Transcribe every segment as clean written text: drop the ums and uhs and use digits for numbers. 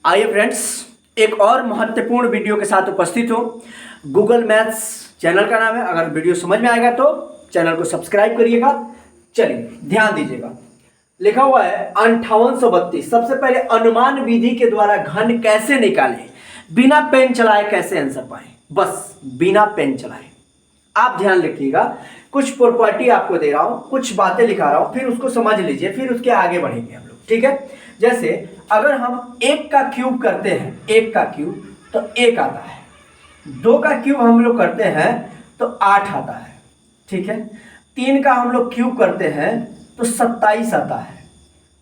आइए फ्रेंड्स, एक और महत्वपूर्ण वीडियो के साथ उपस्थित हो। गूगल मैथ्स चैनल का नाम है। अगर वीडियो समझ में आएगा तो चैनल को सब्सक्राइब करिएगा। चलिए ध्यान दीजिएगा, लिखा हुआ है 5832। सबसे पहले अनुमान विधि के द्वारा घन कैसे निकालें, बिना पेन चलाए कैसे आंसर पाएं। बस बिना पेन चलाए आप ध्यान रखिएगा। कुछ प्रॉपर्टी आपको दे रहा हूं, कुछ बातें लिखा रहा हूं, फिर उसको समझ लीजिए, फिर उसके आगे बढ़ेंगे हम लोग। ठीक है, जैसे अगर हम एक का क्यूब करते हैं, एक का क्यूब तो एक आता है, दो का क्यूब हम लोग करते हैं तो 8 आता है। ठीक है, तीन का हम लोग क्यूब करते हैं तो 27 आता है।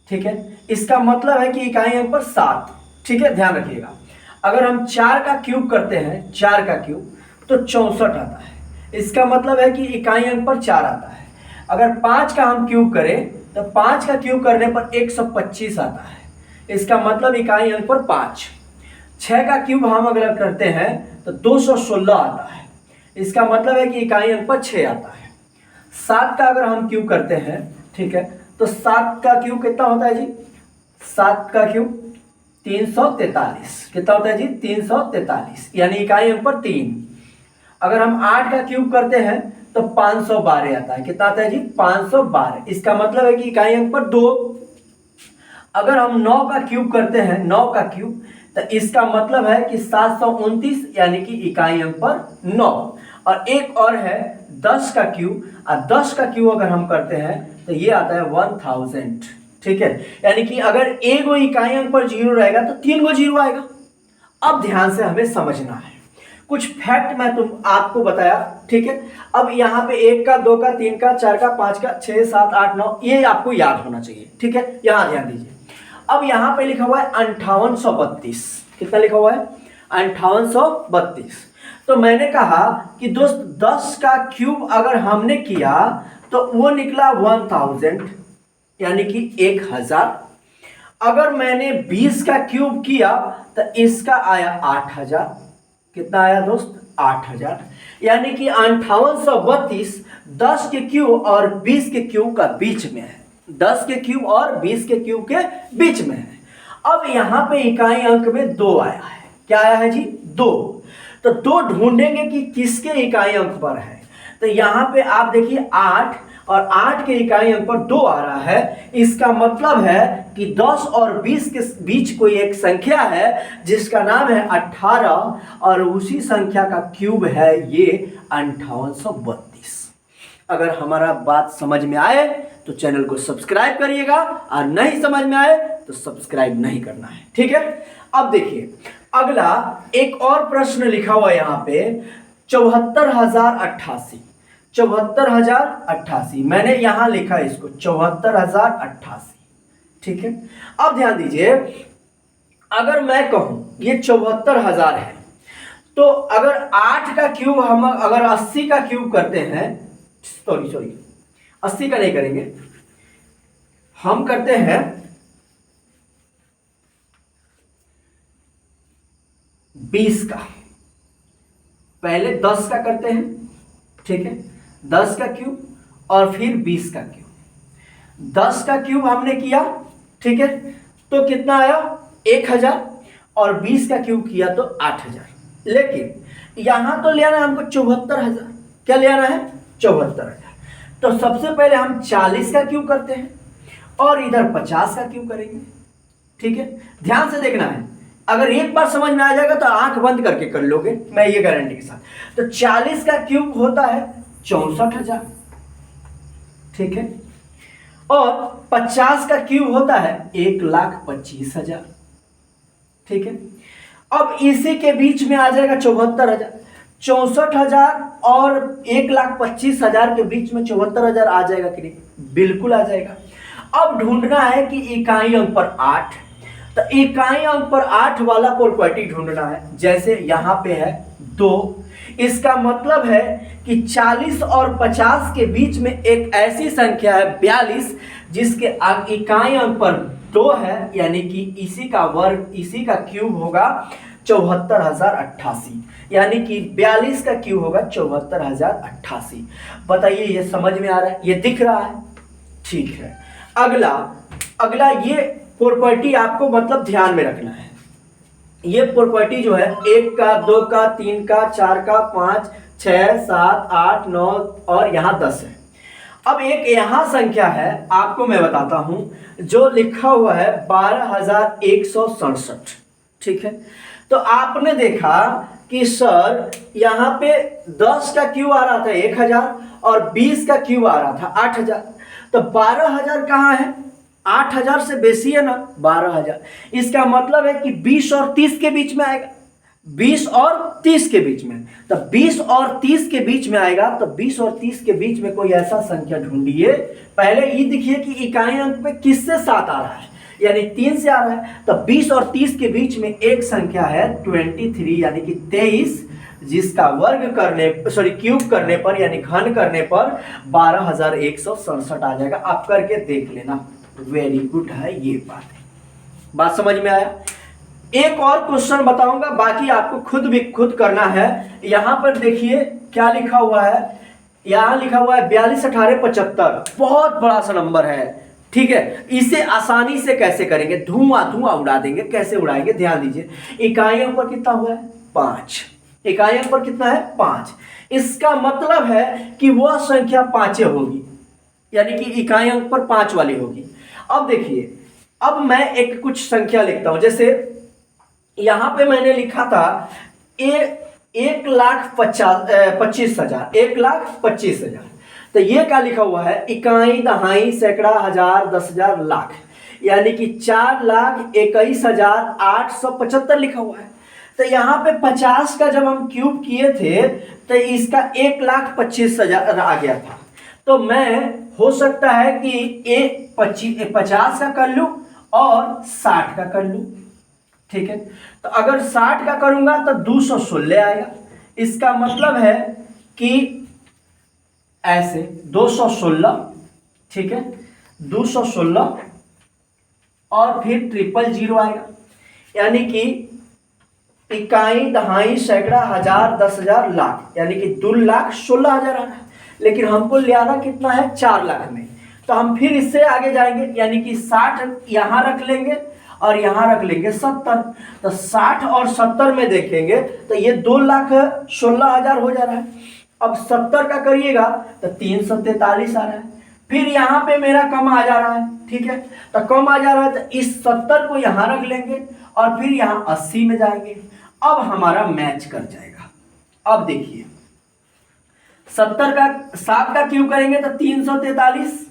ठीक है, इसका मतलब है कि इकाई अंक पर 7। ठीक है, ध्यान रखिएगा। अगर हम 4 का क्यूब करते हैं, 4 का क्यूब तो 64 आता है। इसका मतलब है कि इकाई अंक पर 4 आता है। अगर 5 का हम क्यूब करें तो 5 का क्यूब करने पर 125 आता है। इसका मतलब इकाई अंक पर 5। 6 का क्यूब हम अगर करते हैं तो 216 आता है। इसका मतलब है कि इकाई अंक पर 6 आता है। 7 का अगर हम क्यूब करते हैं, ठीक है, तो 7 का क्यूब कितना होता है जी? 7 का क्यूब 343। कितना होता है जी? 343, यानी इकाई अंक पर 3। अगर हम 8 का क्यूब करते हैं तो 512 आता है। कितना आता है जी? 512। इसका मतलब है कि इकाई अंक पर 2। अगर हम 9 का क्यूब करते हैं, 9 का क्यूब, तो इसका मतलब है कि 729, यानी कि इकाई अंक पर 9। और एक और है 10 का क्यूब, और 10 का क्यूब अगर हम करते हैं तो ये आता है 1000। ठीक है, यानी कि अगर एक गो इकाई अंक पर 0 रहेगा तो 3 गो 0 आएगा। अब ध्यान से हमें समझना है, कुछ फैक्ट मैं तुम आपको बताया। ठीक है, अब यहाँ पे 1 का, 2 का, 3 का, 4 का, 5 का, 6, 7, 8, 9, ये आपको याद होना चाहिए। ठीक है, यहाँ ध्यान दीजिए। अब यहाँ पे लिखा हुआ है 5832। कितना लिखा हुआ है? 5832। तो मैंने कहा कि दोस्त 10 का क्यूब अगर हमने किया तो वो निकला 1000, यानी कि 1000। अगर मैंने 20 का क्यूब किया तो इसका आया 8000। कितना आया दोस्त? 8000। यानी कि 5832 10 के क्यूब और 20 के क्यूब का बीच में है। 10 के क्यूब और 20 के क्यूब के बीच में है। अब यहां पे इकाई अंक में 2 आया है। क्या आया है जी? 2। तो 2 ढूंढेंगे कि किसके इकाई अंक पर है। तो यहां पे आप देखिए 8, और 8 के इकाई अंक पर 2 आ रहा है। इसका मतलब है कि 10 और 20 के बीच कोई एक संख्या है जिसका नाम है 18, और उसी संख्या का क्यूब है ये 5832। अगर हमारा बात समझ में आए तो चैनल को सब्सक्राइब करिएगा, और नहीं समझ में आए तो सब्सक्राइब नहीं करना है। ठीक है, अब देखिए अगला एक और प्रश्न लिखा हुआ यहां पे 74088। 74088 मैंने यहां लिखा इसको 74088। ठीक है, अब ध्यान दीजिए, अगर मैं कहूं ये 74000 है, तो अगर 8 का क्यूब हम अगर 80 का क्यूब करते हैं, सॉरी 80 का नहीं करेंगे, हम करते हैं 20 का। पहले 10 का करते हैं, ठीक है, 10 का क्यूब और फिर 20 का क्यूब। 10 का क्यूब हमने किया, ठीक है, तो कितना आया? 1000, और 20 का क्यूब किया तो 8000। लेकिन यहां तो ले आना हमको 74000। क्या ले आना है? 74000। तो सबसे पहले हम 40 का क्यूब करते हैं और इधर 50 का क्यूब करेंगे। ठीक है, ध्यान से देखना है। अगर एक बार समझ में आ जाएगा तो आंख बंद करके कर लोगे, मैं ये गारंटी के साथ। तो 40 का क्यूब होता है 64000। ठीक है, और 50 का क्यूब होता है 1,25,000। ठीक है, अब इसी के बीच में आ जाएगा 74000। 64000 और 1,25,000 के बीच में 74000 आ जाएगा कि नहीं? बिल्कुल आ जाएगा। अब ढूंढना है कि इकाई अंक पर 8, तो इकाई अंक पर 8 वाला प्रॉपर्टी ढूंढना है। जैसे यहां पे है 2, इसका मतलब है कि 40 और 50 के बीच में एक ऐसी संख्या है 42 जिसके इकाई अंक पर 2 है, यानी कि इसी का वर्ग, इसी का क्यूब होगा 74088, यानी कि 42 का क्यूब होगा 74088। बताइए ये समझ में आ रहा है? ये दिख रहा है? ठीक है, अगला ये प्रॉपर्टी आपको मतलब ध्यान में रखना है। ये प्रॉपर्टी जो है 1 का, 2 का, 3 का, 4 का, 5, 6, 7, 8, 9 और यहाँ 10 है। अब एक यहाँ संख्या है, आपको मैं बताता हूं, जो लिखा हुआ है 12,167। ठीक है, तो आपने देखा कि सर यहाँ पे 10 का क्यू आ रहा था 1,000 और 20 का क्यू आ रहा था 8,000, तो 12,000 कहाँ है? 8,000 से बेसी है ना 12,000। इसका मतलब है कि 20 और 30 के बीच में आएगा, 20 और 30 के बीच में। तो 20 और 30 के बीच में आएगा, तो 20 और 30 के बीच में कोई ऐसा संख्या ढूंढिए। पहले ये देखिए कि इकाई अंक पे किससे 7 आ रहा है, यानी 3 से आ रहा है। तो 20 और 30 के बीच में एक संख्या है 23 यानी कि 23, जिसका वर्ग करने क्यूब करने पर यानी घन करने पर 12,167 आ जाएगा। आप करके देख लेना, वेरी गुड है ये बात समझ में आया। एक और क्वेश्चन बताऊंगा, बाकी आपको खुद करना है। यहां पर देखिए क्या लिखा हुआ है, यहां लिखा हुआ है 42, 18, 75। बहुत बड़ा सा नंबर है। ठीक है, इसे आसानी से कैसे करेंगे, धुआं उड़ा देंगे। कैसे उड़ाएंगे, ध्यान दीजिए। इकाइयों पर कितना हुआ है 5, इकाइयों पर कितना है 5। इसका मतलब है कि वह संख्या 5 होगी, यानी कि इकाई अंक पर 5 वाली होगी। अब देखिए, अब मैं एक कुछ संख्या लिखता हूं, जैसे यहां पे मैंने लिखा था 1,25,000, 1,25,000। तो ये क्या लिखा हुआ है, इकाई, दहाई, सैकड़ा, हजार, 10,000, लाख, यानी कि 4,21,875 लिखा हुआ है। तो यहाँ पे 50 का जब हम क्यूब किए थे तो इसका 1,25,000 आ गया था। तो मैं हो सकता है कि 50 का कर लूं और 60 का कर लूं। ठीक है, तो अगर 60 का करूंगा तो 216 आएगा। इसका मतलब है कि ऐसे 216, ठीक है, 216 और फिर 000 आएगा, यानी कि इकाई, दहाई, सैकड़ा, हजार, 10,000, लाख, यानी कि 2,16,000 आ रहा है। लेकिन हमको ले आना कितना है 4 लाख में। तो हम फिर इससे आगे जाएंगे, यानी कि 60 यहां रख लेंगे और यहां रख लेंगे 70। तो 60 और 70 में देखेंगे तो ये 2,16,000 हो जा रहा है। अब 70 का करिएगा तो 343 आ रहा है। फिर यहाँ पे मेरा कम आ जा रहा है, ठीक है, तो कम आ जा रहा है तो इस 70 को यहाँ रख लेंगे और फिर यहाँ 80 में जाएंगे। अब हमारा मैच कर जाएगा। अब देखिए 70 का 7 का क्यूब करेंगे तो 343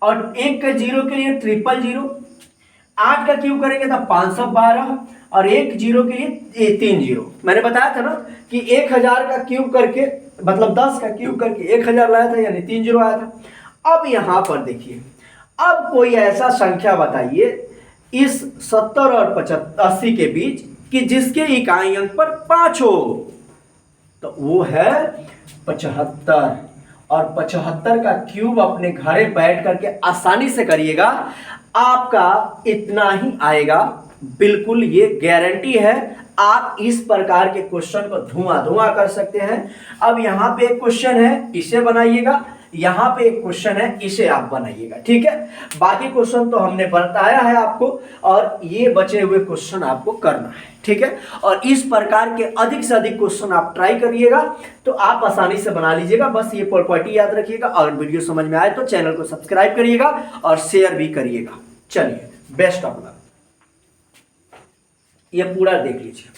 और 1 के 0 के लिए 000। 8 का क्यूब करेंगे तो 512 और 1 0 के लिए 3 0। मैंने बताया था ना कि 1000 का क्यूब करके मतलब 10 का क्यूब करके 1000 लाया था, यानी 3 0 आया था। अब यहां पर देखिए, अब कोई ऐसा संख्या बताइए इस 70 और 80 के बीच कि जिसके इकाई अंक पर 5 हो, तो वो है 75। और 75 का क्यूब अपने घरे बैठ करके आसानी से करिएगा, आपका इतना ही आएगा। बिल्कुल ये गारंटी है। आप इस प्रकार के क्वेश्चन को धुआं कर सकते हैं। अब यहाँ पे एक क्वेश्चन है, इसे बनाइएगा, यहाँ पे एक क्वेश्चन है, इसे आप बनाइएगा। ठीक है, बाकी क्वेश्चन तो हमने बताया है आपको और ये बचे हुए क्वेश्चन आपको करना है। ठीक है, और इस प्रकार के अधिक से अधिक क्वेश्चन आप ट्राई करिएगा तो आप आसानी से बना लीजिएगा। बस ये प्रॉपर्टी याद रखिएगा। और वीडियो समझ में आए तो चैनल को सब्सक्राइब करिएगा और शेयर भी करिएगा। चलिए, बेस्ट ऑफ लक। ये पूरा देख लीजिए।